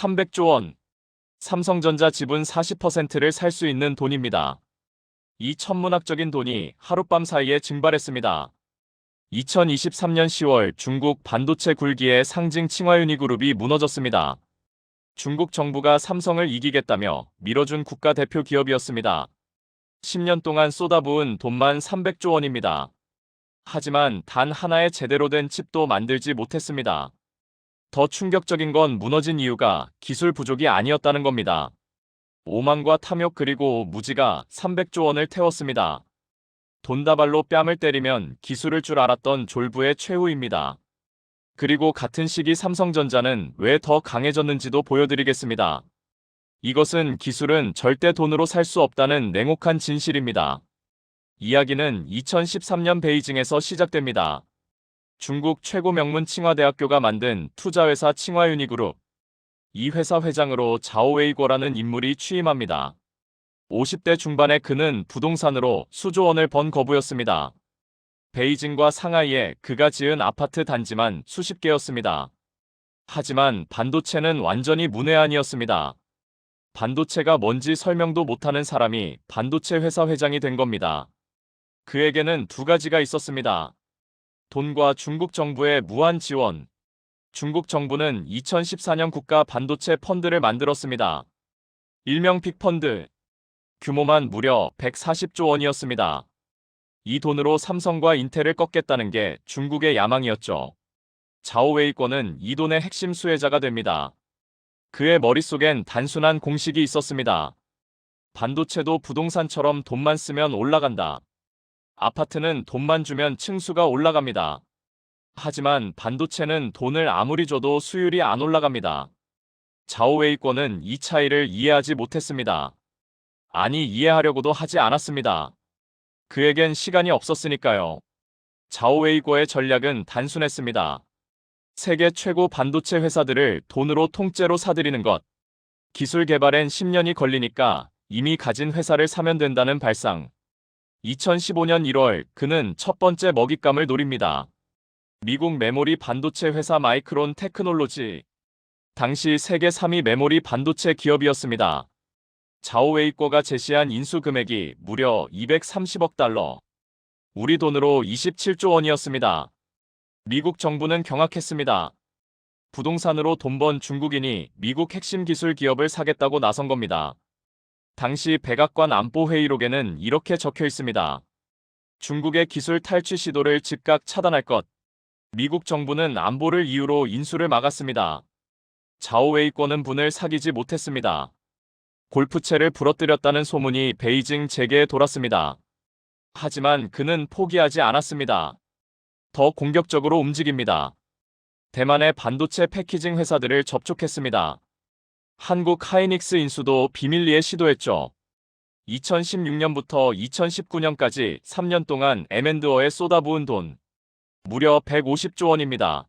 300조 원. 삼성전자 지분 40%를 살 수 있는 돈입니다. 이 천문학적인 돈이 하룻밤 사이에 증발했습니다. 2023년 10월 중국 반도체 굴기의 상징 칭화유니그룹이 무너졌습니다. 중국 정부가 삼성을 이기겠다며 밀어준 국가대표 기업이었습니다. 10년 동안 쏟아부은 돈만 300조 원입니다. 하지만 단 하나의 제대로 된 칩도 만들지 못했습니다. 더 충격적인 건 무너진 이유가 기술 부족이 아니었다는 겁니다. 오만과 탐욕 그리고 무지가 300조 원을 태웠습니다. 돈다발로 뺨을 때리면 기술을 줄 알았던 졸부의 최후입니다. 그리고 같은 시기 삼성전자는 왜 더 강해졌는지도 보여드리겠습니다. 이것은 기술은 절대 돈으로 살 수 없다는 냉혹한 진실입니다. 이야기는 2013년 베이징에서 시작됩니다. 중국 최고 명문 칭화대학교가 만든 투자회사 칭화유니그룹. 이 회사 회장으로 자오웨이고라는 인물이 취임합니다. 50대 중반의 그는 부동산으로 수조 원을 번 거부였습니다. 베이징과 상하이에 그가 지은 아파트 단지만 수십 개였습니다. 하지만 반도체는 완전히 문외한이었습니다. 반도체가 뭔지 설명도 못하는 사람이 반도체 회사 회장이 된 겁니다. 그에게는 두 가지가 있었습니다. 돈과 중국 정부의 무한 지원. 중국 정부는 2014년 국가 반도체 펀드를 만들었습니다. 일명 빅펀드. 규모만 무려 140조 원이었습니다. 이 돈으로 삼성과 인텔을 꺾겠다는 게 중국의 야망이었죠. 자오웨이권은 이 돈의 핵심 수혜자가 됩니다. 그의 머릿속엔 단순한 공식이 있었습니다. 반도체도 부동산처럼 돈만 쓰면 올라간다. 아파트는 돈만 주면 층수가 올라갑니다. 하지만 반도체는 돈을 아무리 줘도 수율이 안 올라갑니다. 자오웨이권은 이 차이를 이해하지 못했습니다. 아니, 이해하려고도 하지 않았습니다. 그에겐 시간이 없었으니까요. 자오웨이고의 전략은 단순했습니다. 세계 최고 반도체 회사들을 돈으로 통째로 사들이는 것. 기술 개발엔 10년이 걸리니까 이미 가진 회사를 사면 된다는 발상. 2015년 1월 그는 첫 번째 먹잇감을 노립니다. 미국 메모리 반도체 회사 마이크론 테크놀로지. 당시 세계 3위 메모리 반도체 기업이었습니다. 자오웨이코가 제시한 인수 금액이 무려 230억 달러. 우리 돈으로 27조 원이었습니다. 미국 정부는 경악했습니다. 부동산으로 돈 번 중국인이 미국 핵심 기술 기업을 사겠다고 나선 겁니다. 당시 백악관 안보회의록에는 이렇게 적혀 있습니다. 중국의 기술 탈취 시도를 즉각 차단할 것. 미국 정부는 안보를 이유로 인수를 막았습니다. 자오웨이권은 분을 사귀지 못했습니다. 골프채를 부러뜨렸다는 소문이 베이징 재계에 돌았습니다. 하지만 그는 포기하지 않았습니다. 더 공격적으로 움직입니다. 대만의 반도체 패키징 회사들을 접촉했습니다. 한국 하이닉스 인수도 비밀리에 시도했죠. 2016년부터 2019년까지 3년 동안 M&A에 쏟아부은 돈. 무려 150조 원입니다.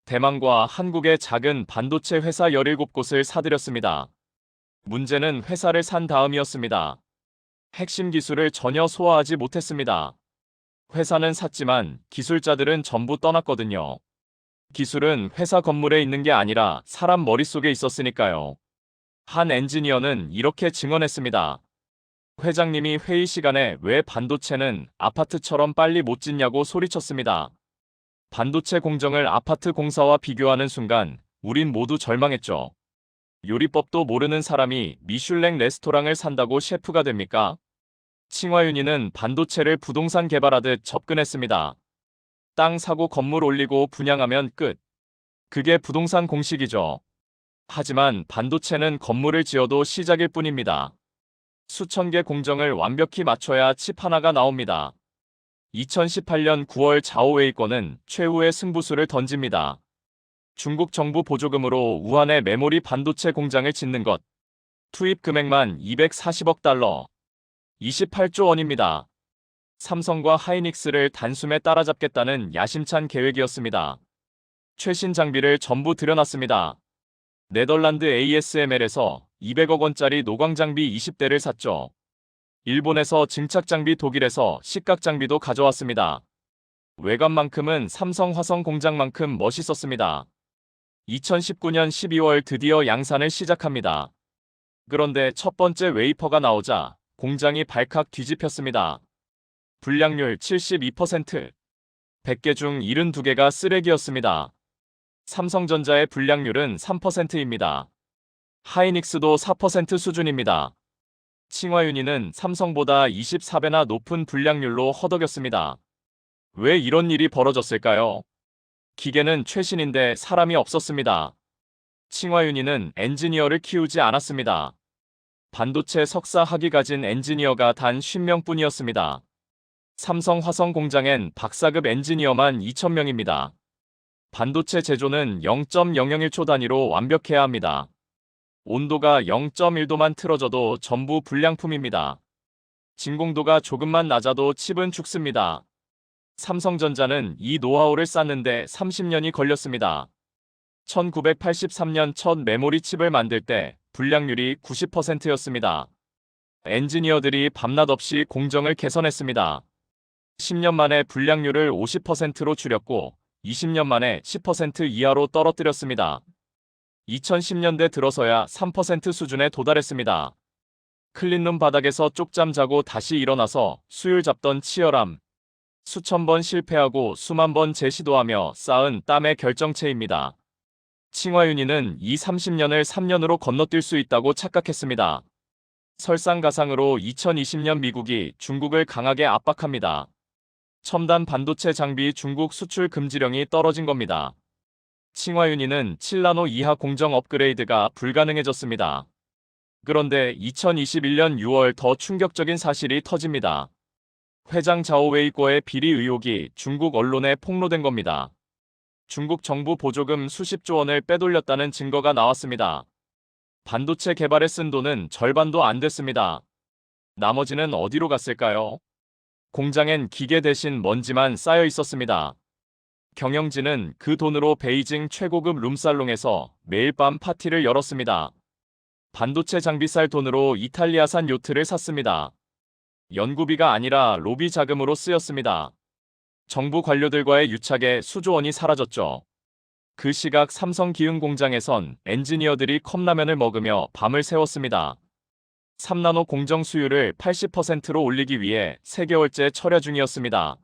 대만과 한국의 작은 반도체 회사 17곳을 사들였습니다. 문제는 회사를 산 다음이었습니다. 핵심 기술을 전혀 소화하지 못했습니다. 회사는 샀지만 기술자들은 전부 떠났거든요. 기술은 회사 건물에 있는 게 아니라 사람 머릿속에 있었으니까요. 한 엔지니어는 이렇게 증언했습니다. 회장님이 회의 시간에 왜 반도체는 아파트처럼 빨리 못 짓냐고 소리쳤습니다. 반도체 공정을 아파트 공사와 비교하는 순간 우린 모두 절망했죠. 요리법도 모르는 사람이 미슐랭 레스토랑을 산다고 셰프가 됩니까? 칭화윤희는 반도체를 부동산 개발하듯 접근했습니다. 땅 사고 건물 올리고 분양하면 끝. 그게 부동산 공식이죠. 하지만 반도체는 건물을 지어도 시작일 뿐입니다. 수천 개 공정을 완벽히 맞춰야 칩 하나가 나옵니다. 2018년 9월 자오웨이권은 최후의 승부수를 던집니다. 중국 정부 보조금으로 우한에 메모리 반도체 공장을 짓는 것. 투입 금액만 240억 달러. 28조 원입니다. 삼성과 하이닉스를 단숨에 따라잡겠다는 야심찬 계획이었습니다. 최신 장비를 전부 들여놨습니다. 네덜란드 ASML에서 200억 원짜리 노광 장비 20대를 샀죠. 일본에서 증착 장비, 독일에서 식각 장비도 가져왔습니다. 외관만큼은 삼성 화성 공장만큼 멋있었습니다. 2019년 12월 드디어 양산을 시작합니다. 그런데 첫 번째 웨이퍼가 나오자 공장이 발칵 뒤집혔습니다. 불량률 72%, 100개 중 72개가 쓰레기였습니다. 삼성전자의 불량률은 3%입니다. 하이닉스도 4% 수준입니다. 칭화윤희는 삼성보다 24배나 높은 불량률로 허덕였습니다. 왜 이런 일이 벌어졌을까요? 기계는 최신인데 사람이 없었습니다. 칭화윤희는 엔지니어를 키우지 않았습니다. 반도체 석사 학위 가진 엔지니어가 단 50명뿐이었습니다. 삼성 화성 공장엔 박사급 엔지니어만 2,000명입니다. 반도체 제조는 0.001초 단위로 완벽해야 합니다. 온도가 0.1도만 틀어져도 전부 불량품입니다. 진공도가 조금만 낮아도 칩은 죽습니다. 삼성전자는 이 노하우를 쌓는데 30년이 걸렸습니다. 1983년 첫 메모리 칩을 만들 때 불량률이 90%였습니다. 엔지니어들이 밤낮 없이 공정을 개선했습니다. 10년 만에 불량률을 50%로 줄였고 20년 만에 10% 이하로 떨어뜨렸습니다. 2010년대 들어서야 3% 수준에 도달했습니다. 클린룸 바닥에서 쪽잠 자고 다시 일어나서 수율 잡던 치열함. 수천 번 실패하고 수만 번 재시도하며 쌓은 땀의 결정체입니다. 칭화윤희는 이 30년을 3년으로 건너뛸 수 있다고 착각했습니다. 설상가상으로 2020년 미국이 중국을 강하게 압박합니다. 첨단 반도체 장비 중국 수출 금지령이 떨어진 겁니다. 칭화윤희는 7나노 이하 공정 업그레이드가 불가능해졌습니다. 그런데 2021년 6월 더 충격적인 사실이 터집니다. 회장 자오웨이거의 비리 의혹이 중국 언론에 폭로된 겁니다. 중국 정부 보조금 수십조 원을 빼돌렸다는 증거가 나왔습니다. 반도체 개발에 쓴 돈은 절반도 안 됐습니다. 나머지는 어디로 갔을까요? 공장엔 기계 대신 먼지만 쌓여 있었습니다. 경영진은 그 돈으로 베이징 최고급 룸살롱에서 매일 밤 파티를 열었습니다. 반도체 장비 살 돈으로 이탈리아산 요트를 샀습니다. 연구비가 아니라 로비 자금으로 쓰였습니다. 정부 관료들과의 유착에 수조 원이 사라졌죠. 그 시각 삼성 기흥 공장에선 엔지니어들이 컵라면을 먹으며 밤을 새웠습니다. 3나노 공정 수율을 80%로 올리기 위해 3개월째 철야 중이었습니다.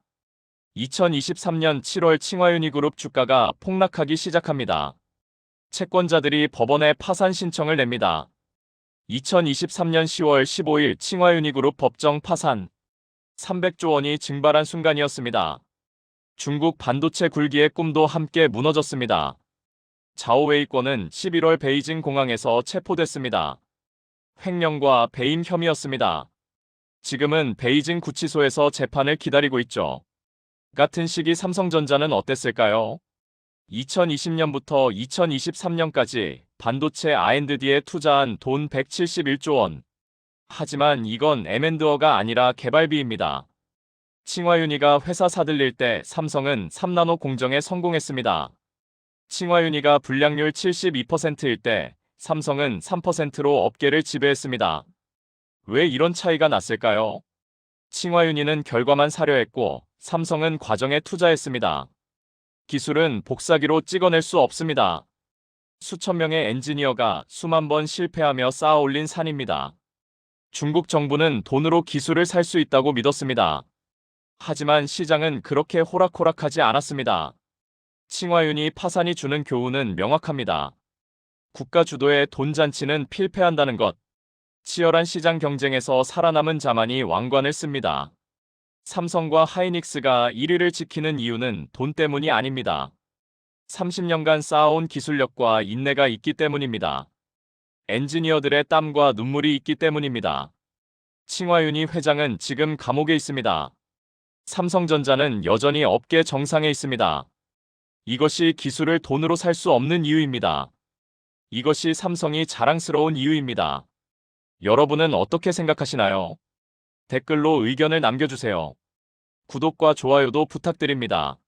2023년 7월 칭화윤희 그룹 주가가 폭락하기 시작합니다. 채권자들이 법원에 파산 신청을 냅니다. 2023년 10월 15일 칭화윤희 그룹 법정 파산. 300조 원이 증발한 순간이었습니다. 중국 반도체 굴기의 꿈도 함께 무너졌습니다. 자오웨이권은 11월 베이징 공항에서 체포됐습니다. 횡령과 배임 혐의였습니다. 지금은 베이징 구치소에서 재판을 기다리고 있죠. 같은 시기 삼성전자는 어땠을까요? 2020년부터 2023년까지 반도체 R&D에 투자한 돈 171조 원. 하지만 이건 M&A가 아니라 개발비입니다. 칭화윤희가 회사 사들릴 때 삼성은 3나노 공정에 성공했습니다. 칭화윤희가 불량률 72%일 때 삼성은 3%로 업계를 지배했습니다. 왜 이런 차이가 났을까요? 칭화윤희는 결과만 사려 했고 삼성은 과정에 투자했습니다. 기술은 복사기로 찍어낼 수 없습니다. 수천 명의 엔지니어가 수만 번 실패하며 쌓아 올린 산입니다. 중국 정부는 돈으로 기술을 살 수 있다고 믿었습니다. 하지만 시장은 그렇게 호락호락하지 않았습니다. 칭화윤희 파산이 주는 교훈은 명확합니다. 국가 주도의 돈잔치는 필패한다는 것. 치열한 시장 경쟁에서 살아남은 자만이 왕관을 씁니다. 삼성과 하이닉스가 1위를 지키는 이유는 돈 때문이 아닙니다. 30년간 쌓아온 기술력과 인내가 있기 때문입니다. 엔지니어들의 땀과 눈물이 있기 때문입니다. 칭화윤희 회장은 지금 감옥에 있습니다. 삼성전자는 여전히 업계 정상에 있습니다. 이것이 기술을 돈으로 살 수 없는 이유입니다. 이것이 삼성이 자랑스러운 이유입니다. 여러분은 어떻게 생각하시나요? 댓글로 의견을 남겨주세요. 구독과 좋아요도 부탁드립니다.